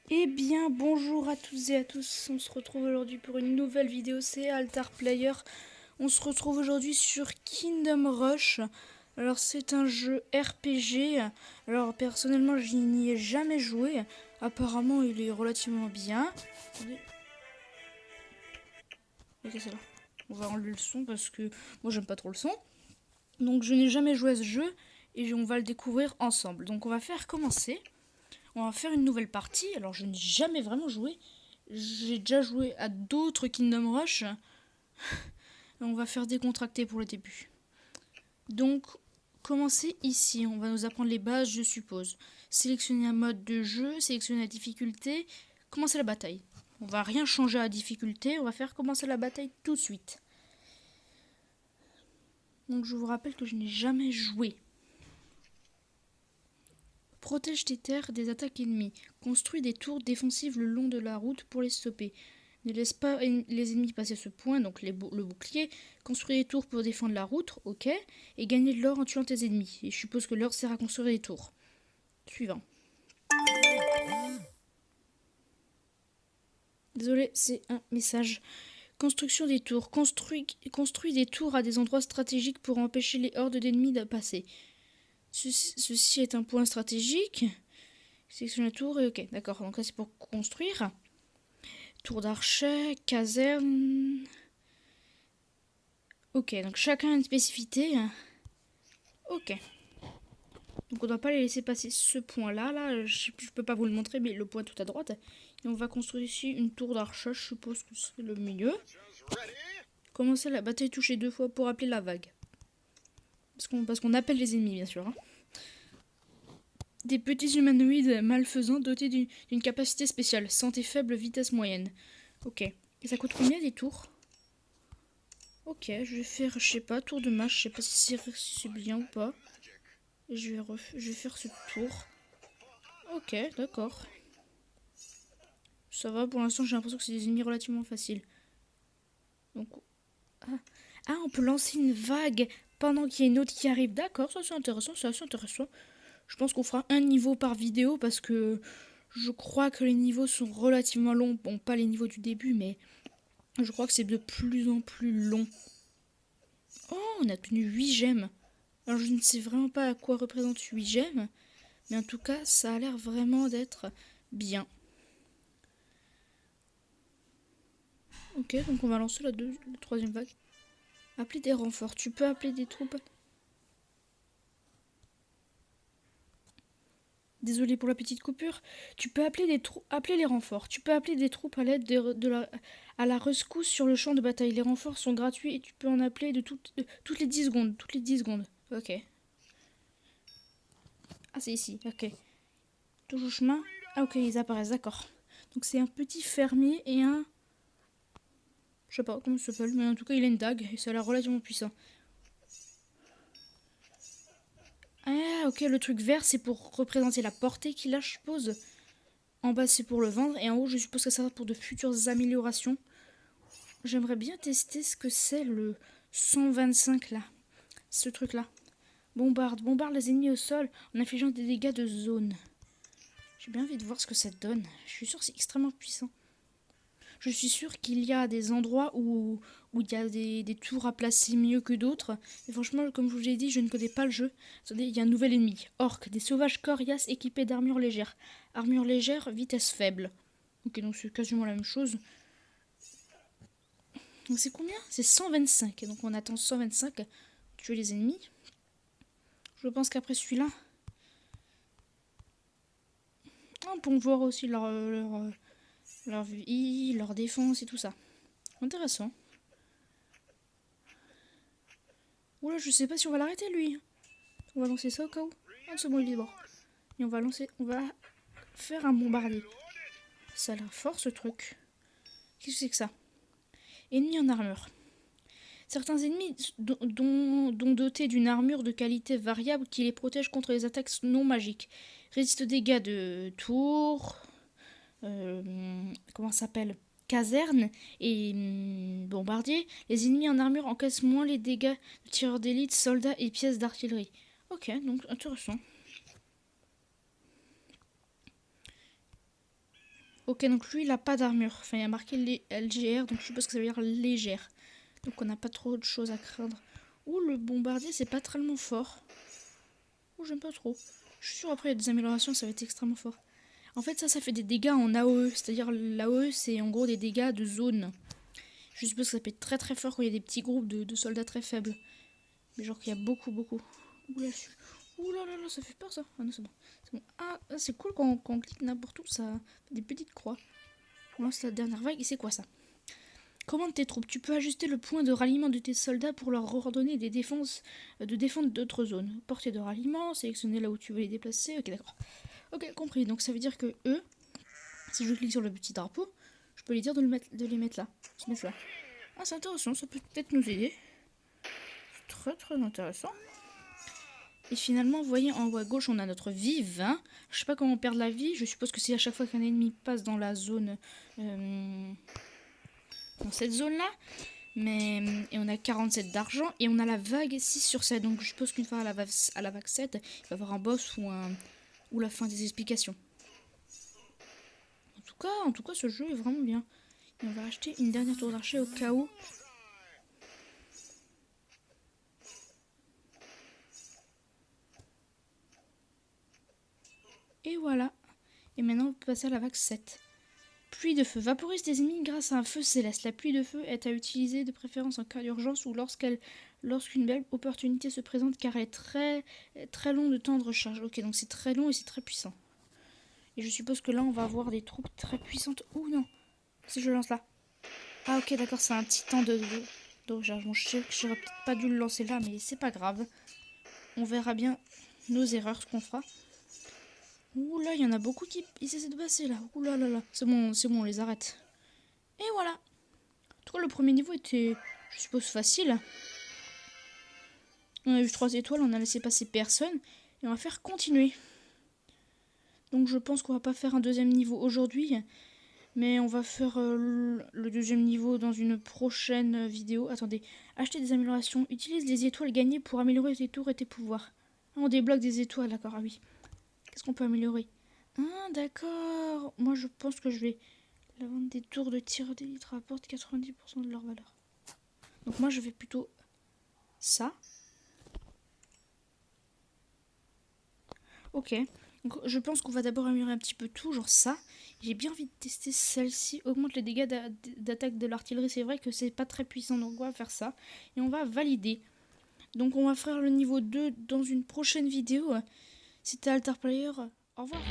Eh bien, bonjour à toutes et à tous, on se retrouve aujourd'hui pour une nouvelle vidéo, c'est Altar Player. On se retrouve aujourd'hui sur Kingdom Rush. Alors c'est un jeu RPG, alors personnellement je n'y ai jamais joué, apparemment il est relativement bien. Attendez. Ok, c'est là. On va enlever le son parce que moi j'aime pas trop le son. Donc je n'ai jamais joué à ce jeu et on va le découvrir ensemble. Donc on va faire commencer. On va faire une nouvelle partie. Alors, je n'ai jamais vraiment joué. J'ai déjà joué à d'autres Kingdom Rush. On va faire décontracté pour le début. Donc, commencer ici. On va nous apprendre les bases, je suppose. Sélectionner un mode de jeu, sélectionner la difficulté, commencer la bataille. On va rien changer à la difficulté. On va faire commencer la bataille tout de suite. Donc, je vous rappelle que je n'ai jamais joué. Protège tes terres des attaques ennemies. Construis des tours défensives le long de la route pour les stopper. Ne laisse pas les ennemis passer ce point, donc le bouclier. Construis des tours pour défendre la route, ok. Et gagner de l'or en tuant tes ennemis. Et je suppose que l'or sert à construire des tours. Suivant. Désolé, c'est un message. Construction des tours. Construis des tours à des endroits stratégiques pour empêcher les hordes d'ennemis de passer. Ceci est un point stratégique. Sélectionne la tour et ok, d'accord. Donc là c'est pour construire. Tour d'archet, caserne. Ok, donc chacun a une spécificité. Ok. Donc on ne doit pas les laisser passer ce point-là. Là, je peux pas vous le montrer, mais le point tout à droite. Et on va construire ici une tour d'archet. Je suppose que c'est le milieu. Commencer la bataille touchée 2 fois pour appeler la vague. Parce qu'on appelle les ennemis, bien sûr. Hein. Des petits humanoïdes malfaisants dotés d'une capacité spéciale. Santé faible, vitesse moyenne. Ok. Et ça coûte combien des tours? Ok, je vais faire, je sais pas, tour de match. Je sais pas si c'est bien ou pas. Et je vais faire ce tour. Ok, d'accord. Ça va, pour l'instant j'ai l'impression que c'est des ennemis relativement faciles. Donc... Ah, on peut lancer une vague pendant qu'il y a une autre qui arrive. D'accord, ça c'est intéressant, c'est assez intéressant. Je pense qu'on fera un niveau par vidéo parce que je crois que les niveaux sont relativement longs. Bon, pas les niveaux du début, mais je crois que c'est de plus en plus long. Oh, on a tenu 8 gemmes. Alors je ne sais vraiment pas à quoi représente 8 gemmes, mais en tout cas, ça a l'air vraiment d'être bien. Ok, donc on va lancer la troisième vague. Appeler des renforts. Tu peux appeler des troupes. Désolé pour la petite coupure. Tu peux appeler appeler les renforts. Tu peux appeler des troupes à l'aide à la rescousse sur le champ de bataille. Les renforts sont gratuits et tu peux en appeler toutes les 10 secondes. Toutes les 10 secondes. Ok. Ah, c'est ici. Ok. Toujours chemin. Ah, ok, ils apparaissent. D'accord. Donc c'est un petit fermier et un... Je sais pas comment ça s'appelle, mais en tout cas il a une dague et ça a l'air relativement puissant. Ah ok, le truc vert c'est pour représenter la portée qu'il a, je suppose. En bas c'est pour le vendre et en haut je suppose que ça va pour de futures améliorations. J'aimerais bien tester ce que c'est le 125 là. Ce truc là. Bombarde les ennemis au sol en infligeant des dégâts de zone. J'ai bien envie de voir ce que ça donne. Je suis sûr que c'est extrêmement puissant. Je suis sûre qu'il y a des endroits où il y a des tours à placer mieux que d'autres. Et franchement, comme je vous l'ai dit, je ne connais pas le jeu. Attendez, il y a un nouvel ennemi. Orques, des sauvages coriaces équipés d'armure légère. Armure légère, vitesse faible. Ok, donc c'est quasiment la même chose. Donc c'est combien? C'est 125. Donc on attend 125 tuer les ennemis. Je pense qu'après celui-là... on peut voir aussi leur vie, leur défense et tout ça. Intéressant. Oula, je sais pas si on va l'arrêter lui. On va lancer ça au cas où. Ah, c'est bon, il est mort. Et on va faire un bombardier. Ça a l'air fort ce truc. Qu'est-ce que c'est que ça? Ennemis en armure. Certains ennemis dont dotés d'une armure de qualité variable qui les protège contre les attaques non magiques. Résiste aux dégâts de tour. Comment ça s'appelle? caserne et bombardier, les ennemis en armure encaissent moins les dégâts de tireurs d'élite, soldats et pièces d'artillerie. Ok, donc intéressant. Ok, donc lui il a pas d'armure. Enfin, il a marqué LGR, donc je suppose que ça veut dire légère. Donc on n'a pas trop de choses à craindre. Ouh, le bombardier c'est pas tellement fort. Ouh, j'aime pas trop. Je suis sûre après il y a des améliorations, ça va être extrêmement fort. En fait ça fait des dégâts en AOE. C'est-à-dire l'AOE c'est en gros des dégâts de zone. Je suppose que ça peut être très très fort quand il y a des petits groupes de soldats très faibles. Mais genre qu'il y a beaucoup. Ouh là là là, ça fait peur ça. Ah non, c'est bon. C'est bon. Ah, c'est cool quand on clique n'importe où, ça fait des petites croix. On lance la dernière vague et c'est quoi ça? Commande tes troupes. Tu peux ajuster le point de ralliement de tes soldats pour leur ordonner de défendre d'autres zones. Portée de ralliement, sélectionner là où tu veux les déplacer. Ok, d'accord. Ok, compris. Donc ça veut dire que eux, si je clique sur le petit drapeau, je peux les dire de les mettre là. Se mettre là. Ah, c'est intéressant, ça peut peut-être nous aider. C'est très très intéressant. Et finalement, vous voyez, en haut à gauche, on a notre vie 20. Je sais pas comment perdre la vie. Je suppose que c'est à chaque fois qu'un ennemi passe dans la zone... dans cette zone-là. Et on a 47 d'argent. Et on a la vague 6 sur 7. Donc je suppose qu'une fois à la vague 7, il va y avoir un boss ou la fin des explications. En tout cas, ce jeu est vraiment bien. Et on va acheter une dernière tour d'archer au cas où. Et voilà. Et maintenant, on peut passer à la vague 7. Pluie de feu. Vaporise tes ennemis grâce à un feu céleste. La pluie de feu est à utiliser de préférence en cas d'urgence ou lorsqu'une belle opportunité se présente car elle est très long de temps de recharge. Ok, donc c'est très long et c'est très puissant. Et je suppose que là, on va avoir des troupes très puissantes. Ouh non, si je lance là. Ah ok, d'accord, c'est un petit temps de recharge. Bon, je sais que j'aurais peut-être pas dû le lancer là, mais c'est pas grave. On verra bien nos erreurs, ce qu'on fera. Ouh là, il y en a beaucoup qui essaient de passer là. Ouh là là là. C'est bon, on les arrête. Et voilà. En tout cas, le premier niveau était, je suppose, facile. On a eu 3 étoiles, on a laissé passer personne. Et on va faire continuer. Donc je pense qu'on va pas faire un deuxième niveau aujourd'hui. Mais on va faire le deuxième niveau dans une prochaine vidéo. Attendez, acheter des améliorations. Utilise les étoiles gagnées pour améliorer tes tours et tes pouvoirs. Ah, on débloque des étoiles, d'accord, ah oui. Qu'est-ce qu'on peut améliorer? Ah, d'accord. Moi, je pense que je vais... La vente des tours de tir d'élite rapporte 90% de leur valeur. Donc moi, je vais plutôt ça. Ok. Donc, je pense qu'on va d'abord améliorer un petit peu tout, genre ça. J'ai bien envie de tester celle-ci. Augmente les dégâts d'attaque de l'artillerie. C'est vrai que c'est pas très puissant, donc on va faire ça. Et on va valider. Donc on va faire le niveau 2 dans une prochaine vidéo. C'était Altar Player. Au revoir.